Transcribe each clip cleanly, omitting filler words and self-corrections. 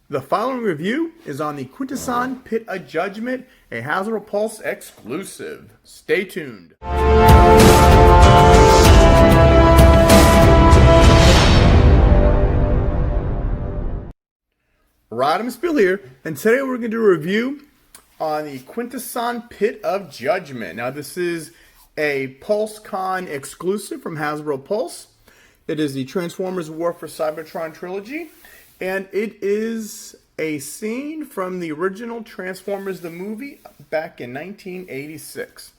The following review is on the Quintesson Pit of Judgement, a HasbroPulse exclusive. Stay tuned. Rodimusbill here, and today we're going to do a review on the Quintesson Pit of Judgement. Now this is a Pulsecon exclusive from Hasbro Pulse. It is the Transformers War For Cybertron Trilogy. And it is a scene from the original Transformers the movie back in 1986.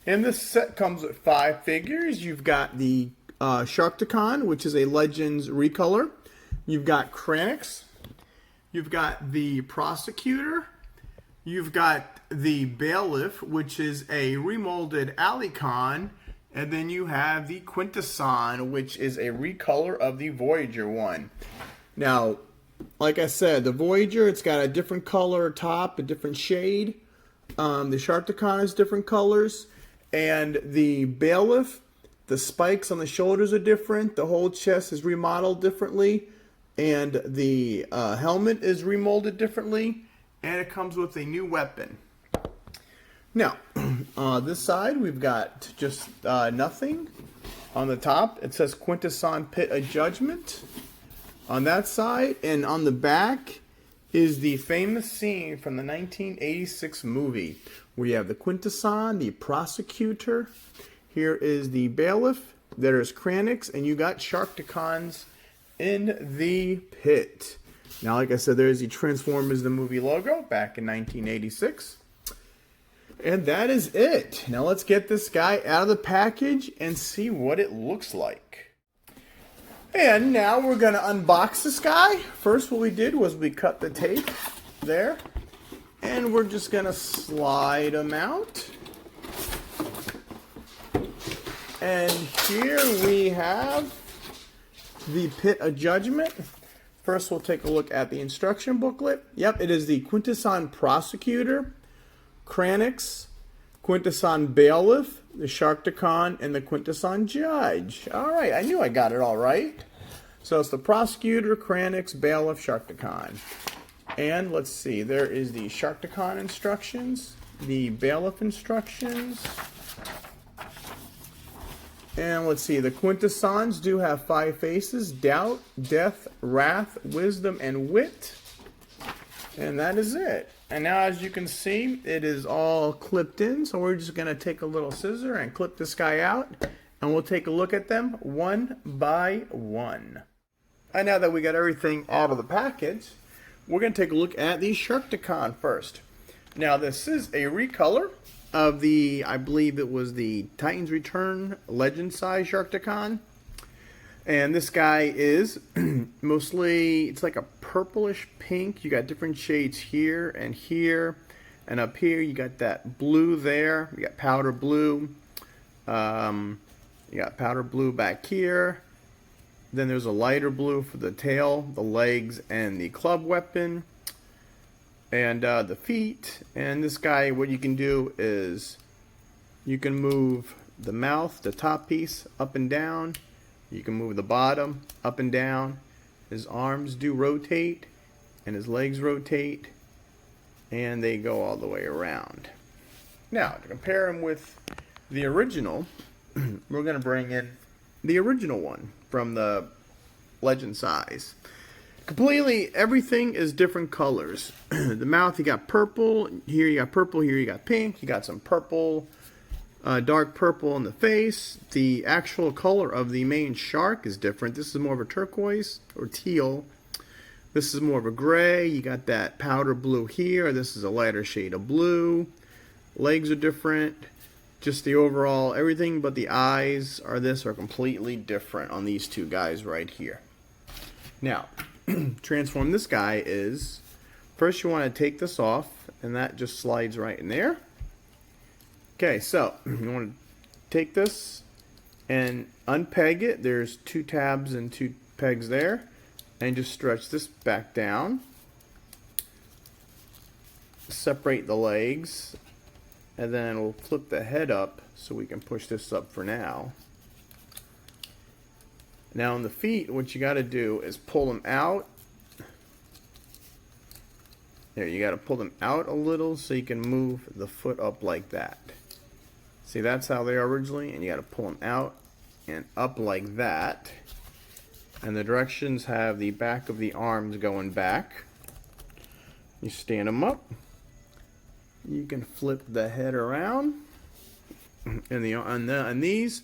And this set comes with 5 figures. You've got the Sharkticon, which is a Legends recolor. You've got Kranix. You've got the Prosecutor. You've got the Bailiff, which is a remolded Alicon. And then you have the Quintesson, which is a recolor of the Voyager one. Now, like I said, the Voyager, it's got a different color top, a different shade. The Sharkticon has different colors. And the Bailiff, the spikes on the shoulders are different. The whole chest is remodeled differently. And the helmet is remolded differently. And it comes with a new weapon. Now, this side, we've got just nothing. On the top, it says Quintesson Pit of Judgement. On that side, and on the back is the famous scene from the 1986 movie where you have the Quintesson, the Prosecutor. Here is the Bailiff. There's Kranix, and you got Sharkticons in the pit. Now, like I said, there's the Transformers the movie logo back in 1986. And that is it. Now let's get this guy out of the package and see what it looks like. And now we're going to unbox this guy. First, what we did was we cut the tape there. And we're just going to slide him out. And here we have the Pit of Judgement. First, we'll take a look at the instruction booklet. Yep, it is the Quintesson Prosecutor, Kranix, Quintesson Bailiff, the Sharkticon, and the Quintesson Judge. Alright, I knew I got it all right. So it's the Prosecutor, Kranix, Bailiff, Sharkticon. And let's see, there is the Sharkticon instructions, the Bailiff instructions. And let's see, the Quintessons do have 5 faces: doubt, death, wrath, wisdom, and wit. And that is it. And now, as you can see, it is all clipped in. So we're just going to take a little scissor and clip this guy out. And we'll take a look at them one by one. And now that we got everything out of the package, we're going to take a look at the Sharkticon first. Now, this is a recolor of the, I believe it was the Titan's Return Legend size Sharkticon. And this guy is mostly, it's like a purplish pink. You got different shades here. And up here you got that blue there. You got powder blue. You got powder blue back here. Then there's a lighter blue for the tail, the legs, and the club weapon. And the feet. And this guy, what you can do is you can move the mouth, the top piece, up and down. You can move the bottom up and down. His arms do rotate, and his legs rotate, and they go all the way around. Now, to compare him with the original, we're going to bring in the original one from the Legend size. Completely, everything is different colors. The mouth, you got purple. Here you got purple. Here you got pink. You got some purple. Dark purple in the face. The actual color of the main shark is different. This is more of a turquoise or teal. This is more of a gray. You got that powder blue here. This is a lighter shade of blue. Legs are different. Just the overall, everything but the eyes are completely different on these two guys right here. Now, transform this guy is, first you want to take this off, and that just slides right in there. Okay, so you want to take this and unpeg it. There's 2 tabs and 2 pegs there. And just stretch this back down. Separate the legs. And then we'll flip the head up so we can push this up for now. Now on the feet, what you got to do is pull them out There, you got to pull them out a little so you can move the foot up like that. See, that's how they are originally, and you got to pull them out and up like that. And the directions have the back of the arms going back. You stand them up. You can flip the head around. And these,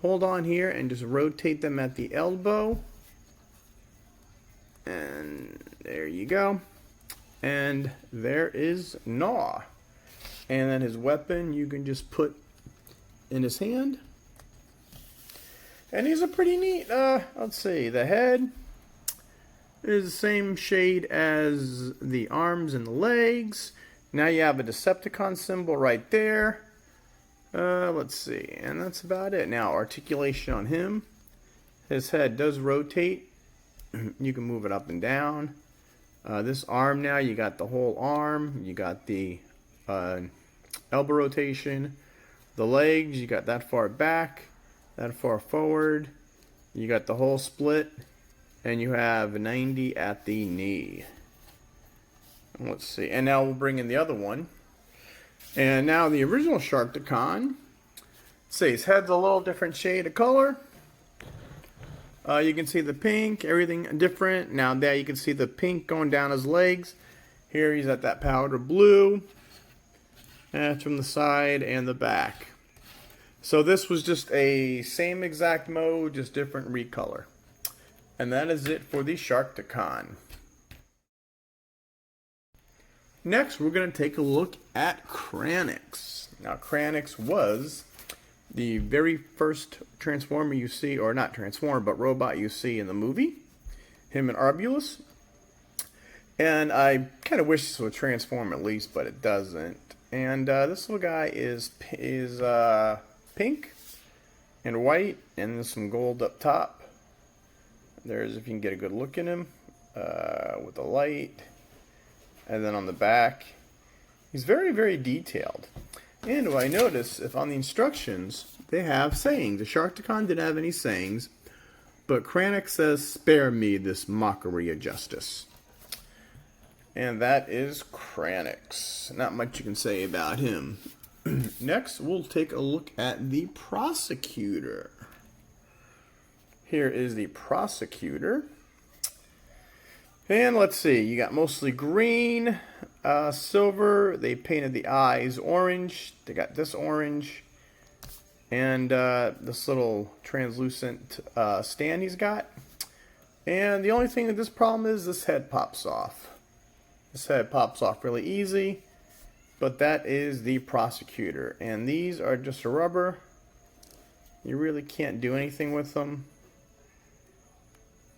hold on here and just rotate them at the elbow. And there you go. And there is Gnaw. And then his weapon you can just put in his hand. And these are pretty neat. Let's see, the head is the same shade as the arms and the legs. Now you have a Decepticon symbol right there. Let's see, and that's about it. Now, articulation on him. His head does rotate. You can move it up and down. This arm now, you got the whole arm. You got the elbow rotation. The legs, you got that far back, that far forward. You got the whole split. And you have 90 at the knee. Let's see. And now we'll bring in the other one. And now the original Sharkticon. See, his head's a little different shade of color. You can see the pink, everything different. Now there you can see the pink going down his legs. Here he's at that powder blue. And that's from the side and the back. So this was just a same exact mode, just different recolor. And that is it for the Sharkticon. Next, we're going to take a look at Kranix. Now, Kranix was the very first Transformer you see, or not Transformer, but robot you see in the movie. Him and Arbulus. And I kind of wish this would transform at least, but it doesn't. And this little guy is pink and white, and there's some gold up top. There's, if you can get a good look at him, with the light. And then on the back, he's very, very detailed. And what I notice, if on the instructions, they have sayings. The Sharkticon didn't have any sayings, but Kranix says, "Spare me this mockery of justice." And that is Kranix. Not much you can say about him. Next, we'll take a look at the Prosecutor. Here is the Prosecutor. And let's see, you got mostly green, silver. They painted the eyes orange. They got this orange. And this little translucent stand he's got. And the only thing with this problem is this head pops off. This head pops off really easy. But that is the Prosecutor. And these are just a rubber. You really can't do anything with them.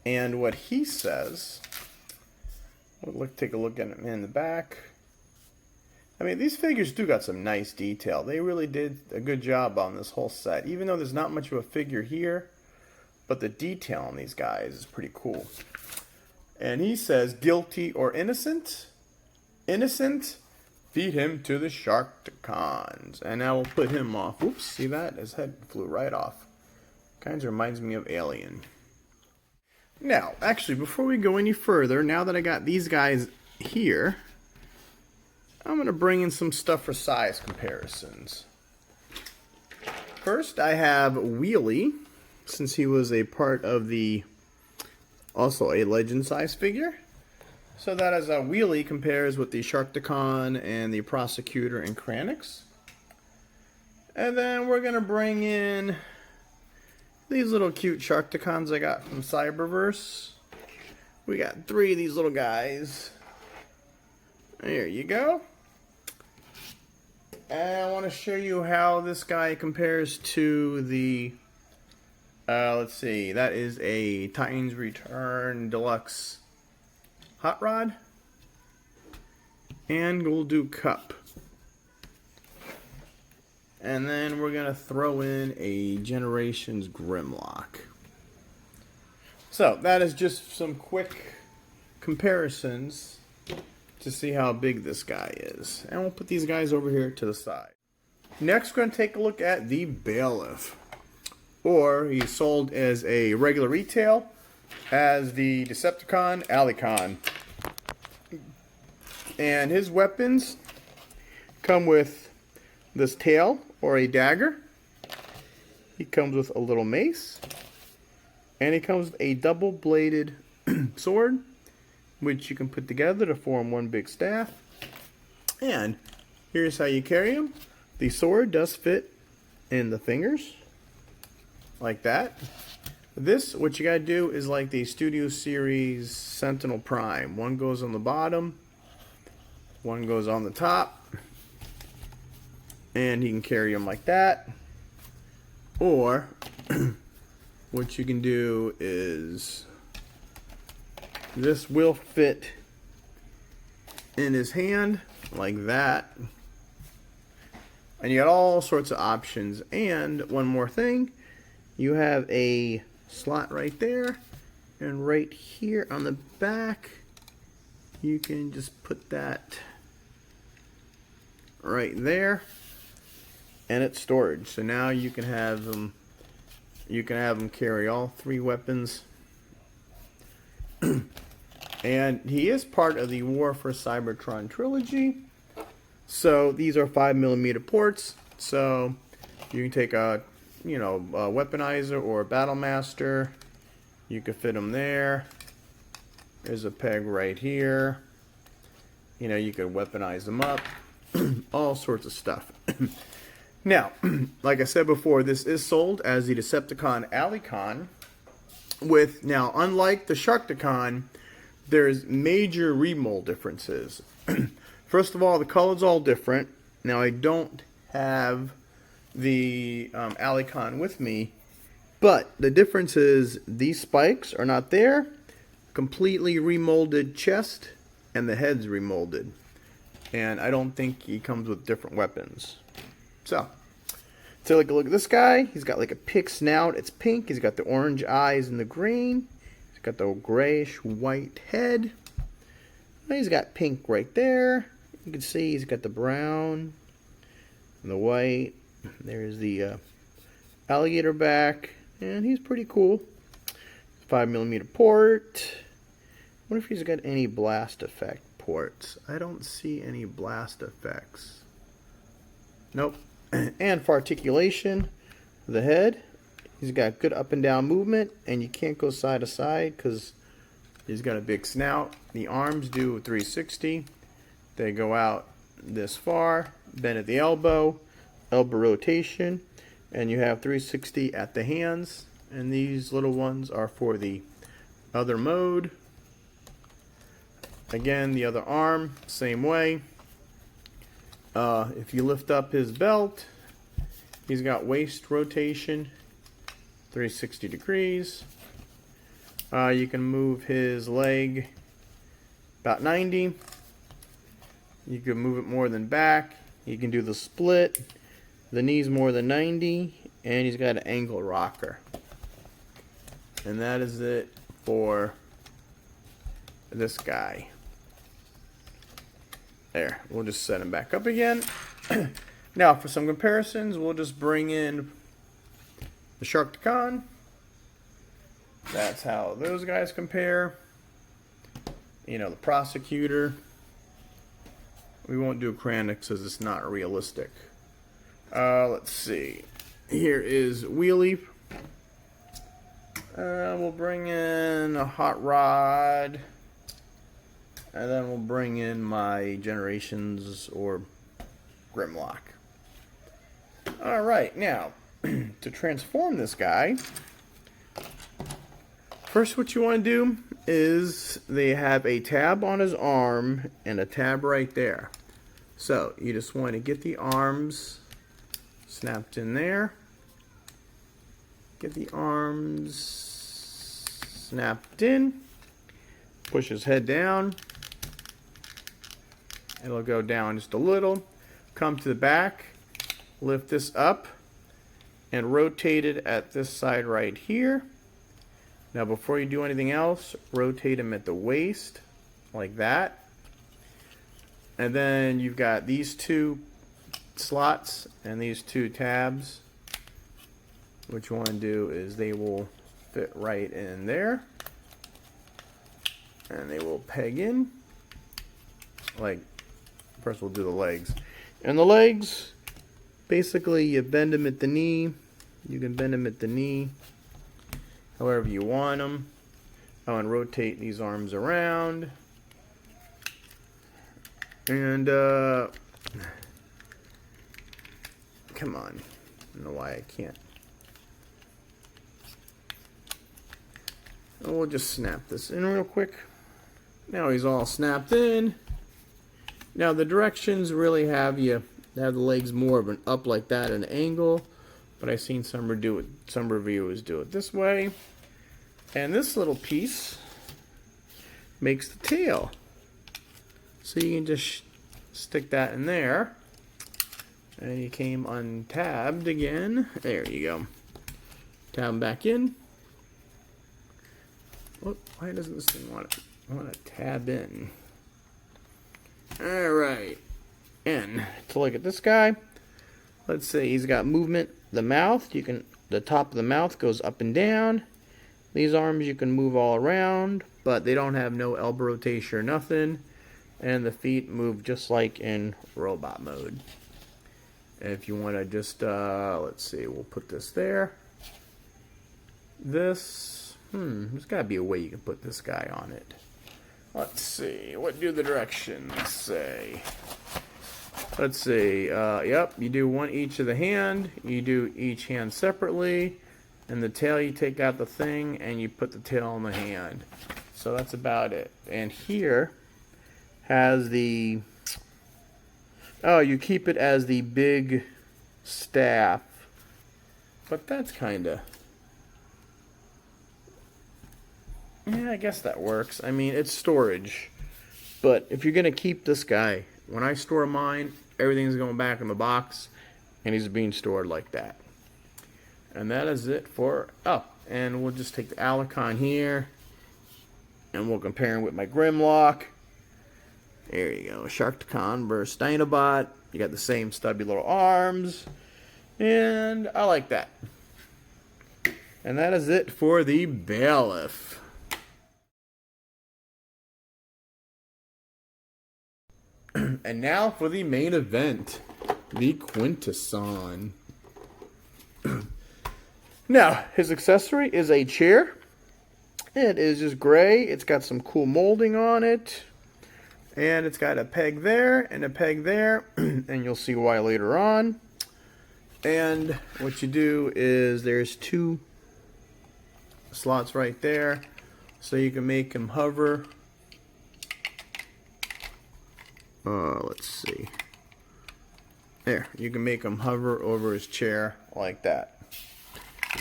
And what he says, take a look at him in the back. I mean, these figures do got some nice detail. They really did a good job on this whole set. Even though there's not much of a figure here, but the detail on these guys is pretty cool. And he says, guilty or innocent? Innocent? Feed him to the Sharkticons. And now we'll put him off. Oops, see that? His head flew right off. Kind of reminds me of Alien. Now, actually, before we go any further, now that I got these guys here, I'm going to bring in some stuff for size comparisons. First, I have Wheelie, since he was a part of the, also a Legend size figure. So that as a Wheelie compares with the Sharkticon and the Prosecutor and Kranix. And then we're going to bring in these little cute Sharkticons I got from Cyberverse. We got 3 of these little guys. There you go. And I want to show you how this guy compares to the, let's see, that is a Titans Return Deluxe Hot Rod. And we'll do Cup. And then we're going to throw in a Generations Grimlock. So, that is just some quick comparisons to see how big this guy is. And we'll put these guys over here to the side. Next, we're going to take a look at the Bailiff. Or, he's sold as a regular retail as the Decepticon Alicon. And his weapons come with this tail or a dagger. He comes with a little mace. And he comes with a double-bladed sword, which you can put together to form one big staff. And here's how you carry him. The sword does fit in the fingers, like that. This, what you gotta do is like the Studio Series Sentinel Prime. One goes on the bottom, one goes on the top, and you can carry them like that. Or what you can do is this will fit in his hand like that. And you got all sorts of options. And one more thing, you have a slot right there, and right here on the back you can just put that right there, and it's storage. So now you can have them carry all three weapons. And he is part of the War for Cybertron Trilogy. So these are 5mm ports. So you can take a weaponizer or a battle master. You could fit them there. There's a peg right here. You could weaponize them up. All sorts of stuff. Now, like I said before, this is sold as the Decepticon Alley-Con. Now, unlike the Sharkticon, there's major remold differences. First of all, the color's all different. Now, I don't have the Alley-Con with me, but the difference is these spikes are not there. Completely remolded chest, and the head's remolded. And I don't think he comes with different weapons. So, take a look at this guy. He's got like a pig snout. It's pink. He's got the orange eyes and the green. He's got the grayish white head. He's got pink right there. You can see he's got the brown and the white. There's the alligator back, and he's pretty cool. 5mm port. I wonder if he's got any blast effect ports. I don't see any blast effects. Nope. And for articulation, the head, he's got good up and down movement, and you can't go side to side because he's got a big snout. The arms do 360. They go out this far, bend at the elbow rotation, and you have 360 at the hands. And these little ones are for the other mode. Again, the other arm, same way. If you lift up his belt, he's got waist rotation, 360 degrees. You can move his leg about 90. You can move it more than back. You can do the split. The knees more than 90. And he's got an angle rocker. And that is it for this guy. There, we'll just set him back up again. Now, for some comparisons, we'll just bring in the Sharkticon. That's how those guys compare. The Prosecutor. We won't do Kranix because it's not realistic. Let's see. Here is Wheelie. We'll bring in a Hot Rod. And then we'll bring in my Generations or Grimlock. Alright, now, to transform this guy, first what you want to do is they have a tab on his arm and a tab right there. So, you just want to get the arms snapped in there. Get the arms snapped in. Push his head down. It'll go down just a little. Come to the back. Lift this up. And rotate it at this side right here. Now before you do anything else, rotate him at the waist. Like that. And then you've got these two slots and these two tabs. What you want to do is they will fit right in there. And they will peg in. Like, first we'll do the legs. And the legs, basically you bend them at the knee. You can bend them at the knee however you want them. I want to rotate these arms around. And, come on. I don't know why I can't. And we'll just snap this in real quick. Now he's all snapped in. Now the directions really have you have the legs more of an up like that, an angle. But I've seen some reviewers do it this way. And this little piece makes the tail. So you can just stick that in there. And he came untabbed again. There you go. Tab him back in. Whoop, why doesn't this thing want to tab in? Alright. And to look at this guy, let's say he's got movement. The mouth, the top of the mouth goes up and down. These arms you can move all around, but they don't have no elbow rotation or nothing. And the feet move just like in robot mode. If you want to just, let's see, we'll put this there. There's got to be a way you can put this guy on it. Let's see, what do the directions say? Let's see, yep, you do one each of the hand, you do each hand separately, and the tail you take out the thing and you put the tail on the hand. So that's about it. And here has the, oh, you keep it as the big staff, but that's kind of, yeah, I guess that works. I mean, it's storage, but if you're going to keep this guy, when I store mine, everything's going back in the box, and he's being stored like that. And that is it for, oh, and we'll just take the Alicon here, and we'll compare him with my Grimlock. There you go, Sharkticon versus Dinobot. You got the same stubby little arms, and I like that. And that is it for the Bailiff. And now for the main event, the Quintesson. Now, his accessory is a chair. It is just gray. It's got some cool molding on it. And it's got a peg there and a peg there. And you'll see why later on. And what you do is there's two slots right there. So you can make him hover. Let's see. There, you can make him hover over his chair like that.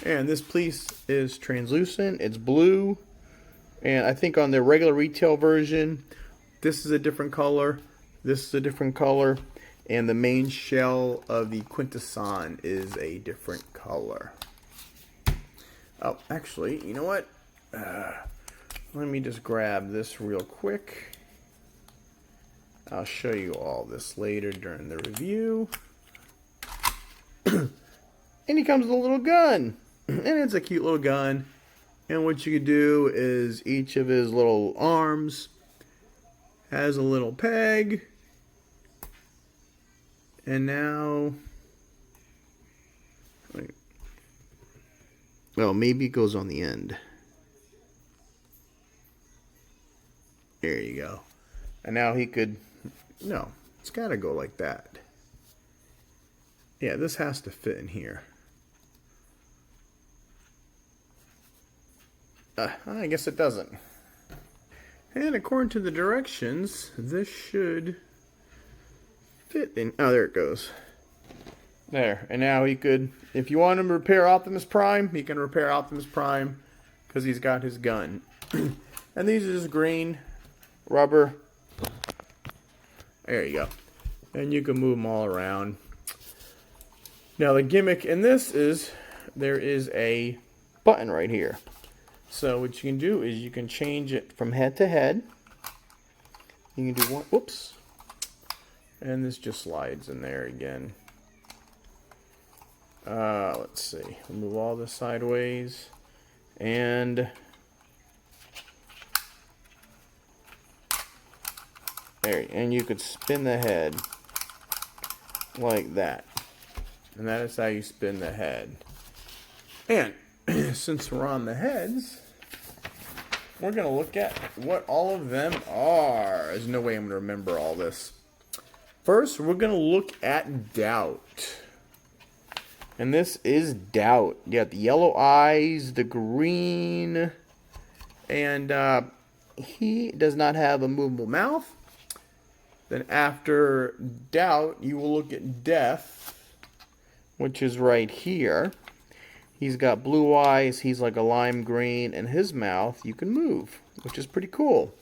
And this piece is translucent. It's blue. And I think on the regular retail version, this is a different color. This is a different color. And the main shell of the Quintesson is a different color. Oh, actually, you know what? Let me just grab this real quick. I'll show you all this later during the review. And he comes with a little gun. And it's a cute little gun. And what you can do is each of his little arms has a little peg. And now, well, maybe it goes on the end. There you go. And now he could, no, it's got to go like that. Yeah, this has to fit in here. I guess it doesn't. And according to the directions, this should fit in. Oh, there it goes. There. And now he could, if you want him to repair Optimus Prime, he can repair Optimus Prime because he's got his gun. And these are just green rubber. There you go. And you can move them all around. Now the gimmick in this is there is a button right here. So what you can do is you can change it from head to head. You can do one, whoops. And this just slides in there again. Let's see. We'll move all this sideways. And There, and you could spin the head like that. And that is how you spin the head. And since we're on the heads, we're going to look at what all of them are. There's no way I'm going to remember all this. First, we're going to look at Doubt. And this is Doubt. You got the yellow eyes, the green, and he does not have a movable mouth. Then after Doubt, you will look at Death, which is right here. He's got blue eyes, he's like a lime green, and his mouth you can move, which is pretty cool.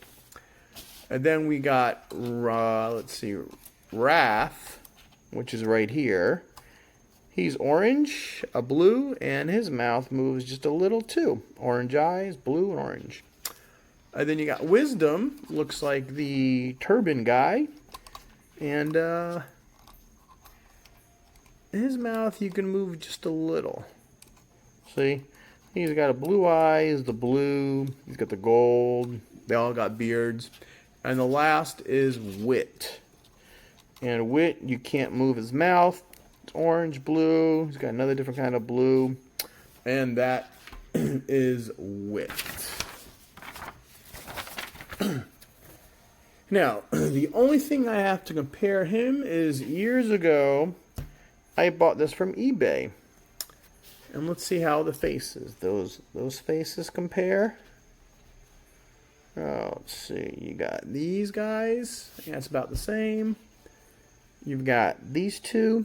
And then we got, let's see, Wrath, which is right here. He's orange, a blue, and his mouth moves just a little too. Orange eyes, blue, and orange. And then you got Wisdom, looks like the turban guy. And his mouth you can move just a little. See? He's got a blue eyes, the blue, he's got the gold. They all got beards. And the last is Wit. And Wit, you can't move his mouth. It's orange, blue. He's got another different kind of blue. And that is Wit. Now, the only thing I have to compare him is years ago, I bought this from eBay. And let's see how the faces, those faces compare. Oh, let's see. You got these guys. Yeah, it's about the same. You've got these two.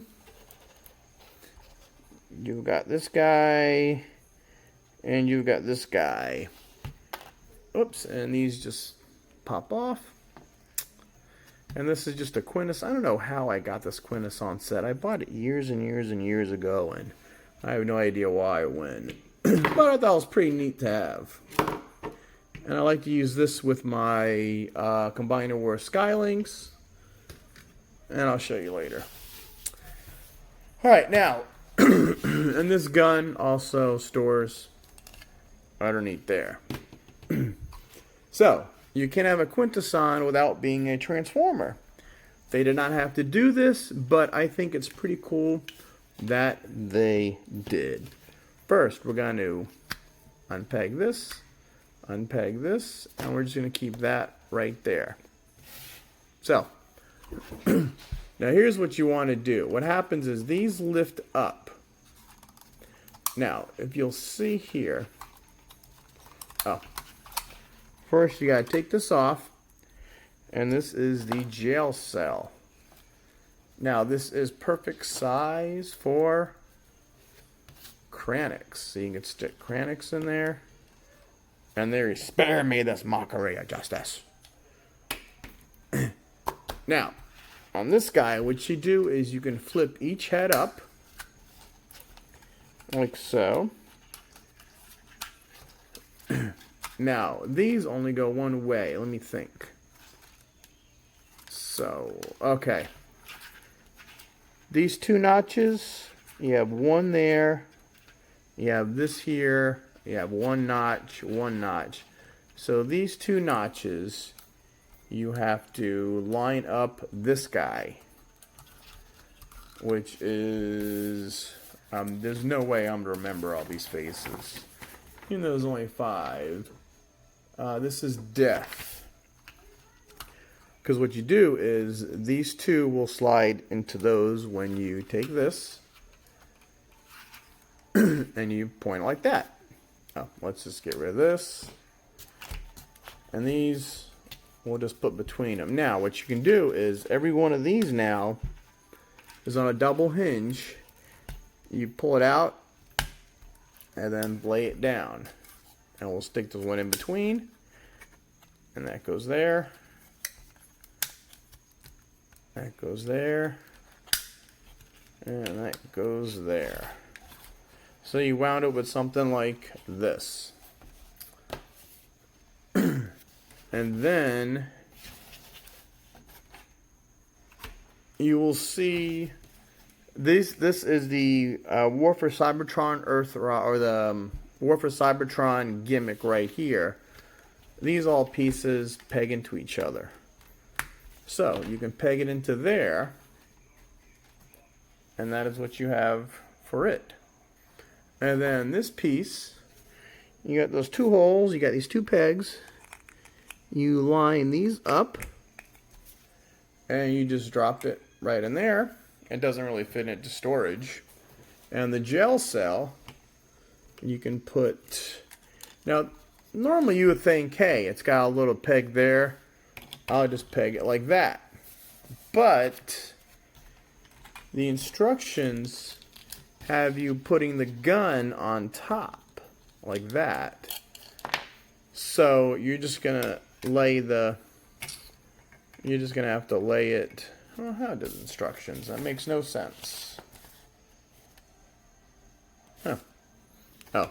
You've got this guy. And you've got this guy. Oops, and these just pop off. And this is just a Quintesson. I don't know how I got this Quintesson set. I bought it years and years and years ago, and I have no idea why or when. But I thought it was pretty neat to have. And I like to use this with my Combiner War Skylinks. And I'll show you later. Alright, now, and this gun also stores underneath there. So, you can have a Quintesson without being a Transformer. They did not have to do this, but I think it's pretty cool that they did. First, we're going to unpeg this, and we're just going to keep that right there. So, now here's what you want to do. What happens is these lift up. Now, if you'll see here, first you got to take this off, and this is the jail cell. Now, this is perfect size for Kranix. So you can stick Kranix in there. And there you spare me this mockery of justice. Now, on this guy, what you do is you can flip each head up. Like so. Now, these only go one way. Let me think. So, okay. These two notches, you have one there, you have this here, you have one notch, one notch. So these two notches, you have to line up this guy, which is, there's no way I'm going to remember all these faces. Even though there's only 5. This is Death. Because what you do is these two will slide into those when you take this and you point it like that. Oh, let's just get rid of this. And these we'll just put between them. Now, what you can do is every one of these now is on a double hinge. You pull it out and then lay it down. And we'll stick the one in between. And that goes there. That goes there. And that goes there. So you wound up with something like this. And then you will see this is the War for Cybertron or the War for Cybertron gimmick right here. These all pieces peg into each other. So you can peg it into there, and that is what you have for it. And then this piece, you got those two holes, you got these two pegs, you line these up, and you just drop it right in there. It doesn't really fit into storage. And the gel cell, you can put, now normally you would think, hey, it's got a little peg there, I'll just peg it like that. But the instructions have you putting the gun on top like that. So you're just gonna lay the, you're just gonna have to lay it. Well, how does instructions? That makes no sense. Huh.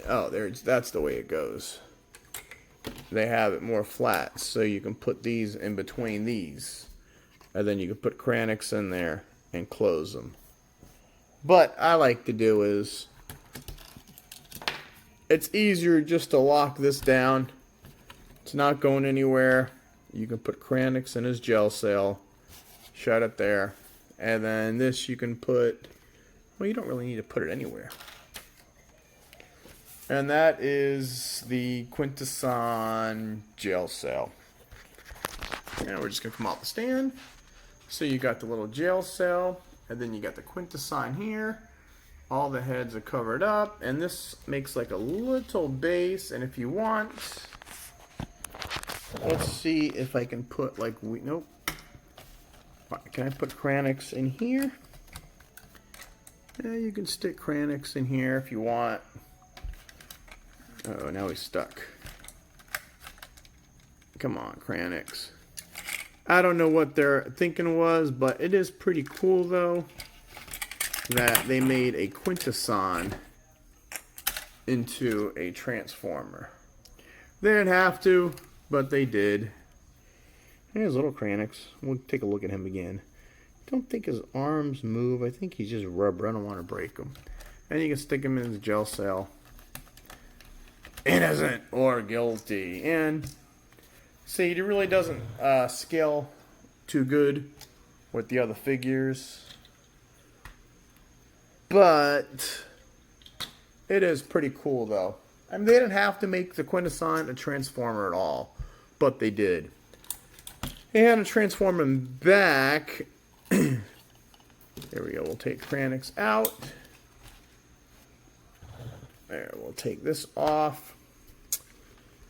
Oh, that's the way it goes. They have it more flat, so you can put these in between these, and then you can put Kranix in there and close them. But I like to do is, it's easier just to lock this down. It's not going anywhere. You can put Kranix in his gel cell, shut it there, and then this you can put, well, you don't really need to put it anywhere. And that is the Quintesson gel cell. And we're just going to come off the stand. So you got the little gel cell, and then you got the Quintesson here. All the heads are covered up, and this makes like a little base. And if you want, let's see if I can put like, nope. Can I put Kranix in here? Yeah, you can stick Kranix in here if you want. Oh, now he's stuck. Come on, Kranix. I don't know what their thinking was, but it is pretty cool, though, that they made a Quintesson into a Transformer. They didn't have to, but they did. Here's little Kranix. We'll take a look at him again. Don't think his arms move. I think he's just rubber. I don't want to break him. And you can stick him in his gel cell. Innocent or guilty. And see, it really doesn't scale too good with the other figures, but it is pretty cool though. I mean, they didn't have to make the Quintesson a Transformer at all, but they did. They had to transform him back. There we go. We'll take Kranix out. There, we'll take this off.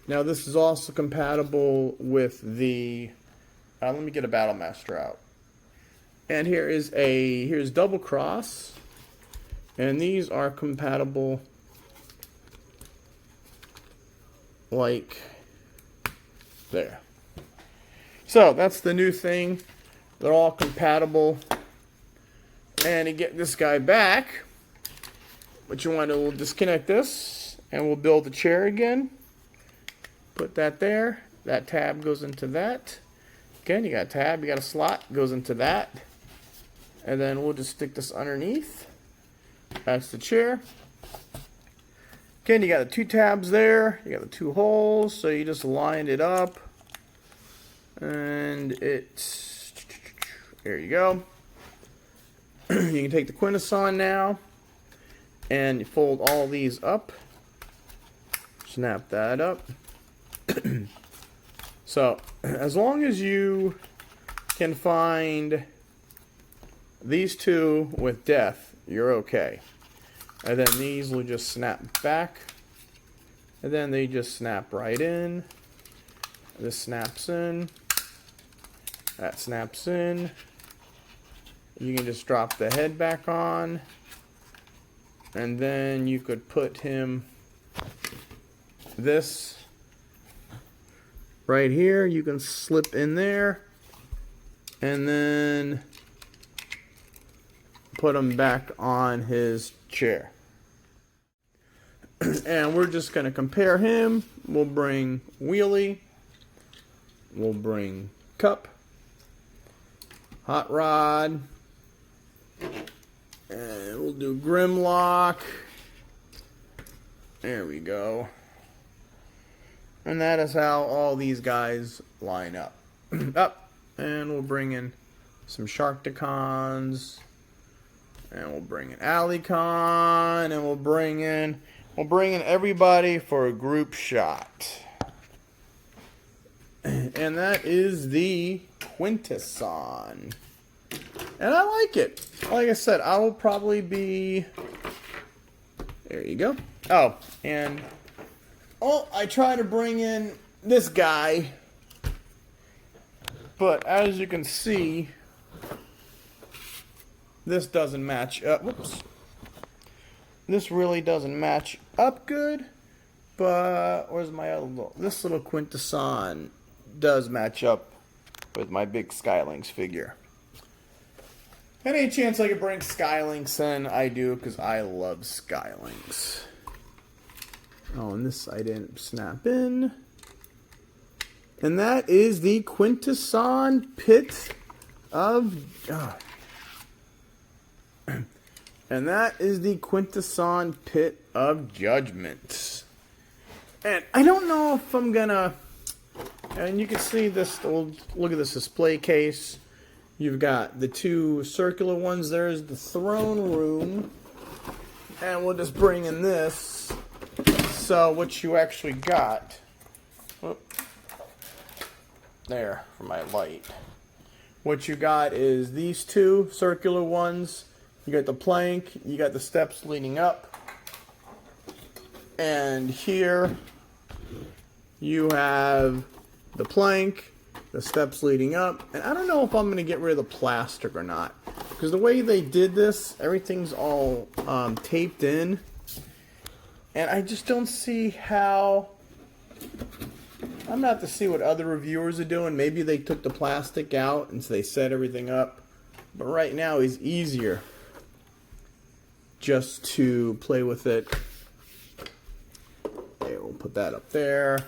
Now this is also compatible with the, let me get a Battle Master out. And here's Double Cross. And these are compatible like there. So that's the new thing. They're all compatible. And to get this guy back, what you want to, we'll disconnect this and we'll build the chair again. Put that there. That tab goes into that. Again, you got a tab, you got a slot, goes into that. And then we'll just stick this underneath. That's the chair. Again, you got the two tabs there. You got the two holes, so you just lined it up. And it's, there you go. You can take the Quintesson now and you fold all these up. Snap that up. So, as long as you can find these two with death, you're okay. And then these will just snap back. And then they just snap right in. This snaps in. That snaps in. You can just drop the head back on. And then you could put him this right here. You can slip in there. And then put him back on his chair. And we're just going to compare him. We'll bring Wheelie. We'll bring Cup. Hot Rod. And we'll do Grimlock. There we go. And that is how all these guys line up. up, and we'll bring in some Sharkticons, and we'll bring in Alicon, and we'll bring in everybody for a group shot. And that is the Quintesson. And I like it. Like I said, I will probably be... There you go. Oh, and... Oh, I try to bring in this guy. But as you can see, this doesn't match up. Whoops. This really doesn't match up good. But where's my other little... This little Quintesson does match up with my big Skylinks figure. Any chance I could bring Skylinks in, I do, because I love Skylinks. Oh, and this I didn't snap in. And that is the Quintesson Pit of... And that is the Quintesson Pit of Judgement. And I don't know if I'm gonna... And you can see this, look at this display case. You've got the two circular ones. There's the throne room. And we'll just bring in this. So what you actually got... There, for my light. What you got is these two circular ones. You got the plank. You got the steps leading up. And here you have the plank, the steps leading up. And I don't know if I'm going to get rid of the plastic or not. Because the way they did this, everything's all taped in. And I just don't see how... I'm going to have to see what other reviewers are doing. Maybe they took the plastic out and so they set everything up. But right now it's easier just to play with it. Okay, we'll put that up there.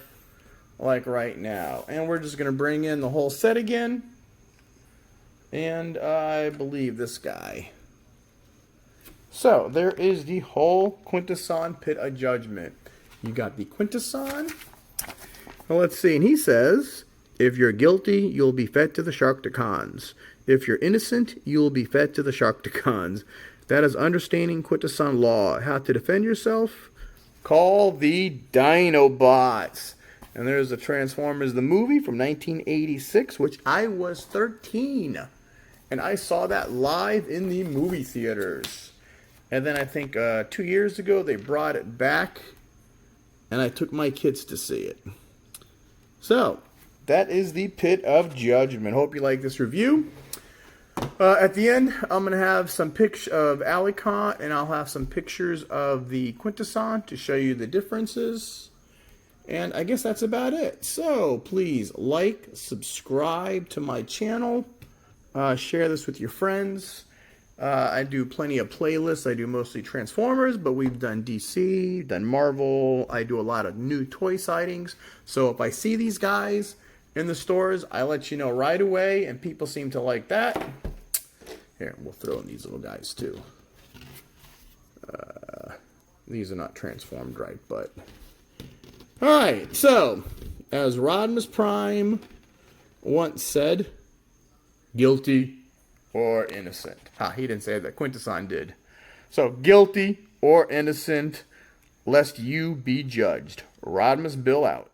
Like right now. And we're just going to bring in the whole set again. And I believe this guy. So, there is the whole Quintesson Pit of Judgement. You got the Quintesson. Well, let's see. And he says, if you're guilty, you'll be fed to the Sharkticons. If you're innocent, you'll be fed to the Sharkticons. That is understanding Quintesson law. How to defend yourself? Call the Dinobots. And there's the Transformers, the movie from 1986, which I was 13. And I saw that live in the movie theaters. And then I think 2 years ago, they brought it back. And I took my kids to see it. So, that is the Pit of Judgment. Hope you like this review. At the end, I'm going to have some pictures of Alicon, and I'll have some pictures of the Quintesson to show you the differences. And I guess that's about it. So, please like, subscribe to my channel. Share this with your friends. I do plenty of playlists. I do mostly Transformers, but we've done DC, done Marvel. I do a lot of new toy sightings. So if I see these guys in the stores, I let you know right away, and people seem to like that. Here, we'll throw in these little guys too. These are not transformed right, but... Alright, so, as Rodimus Prime once said, guilty or innocent. He didn't say that. Quintesson did. So, guilty or innocent, lest you be judged. Rodimusbill out.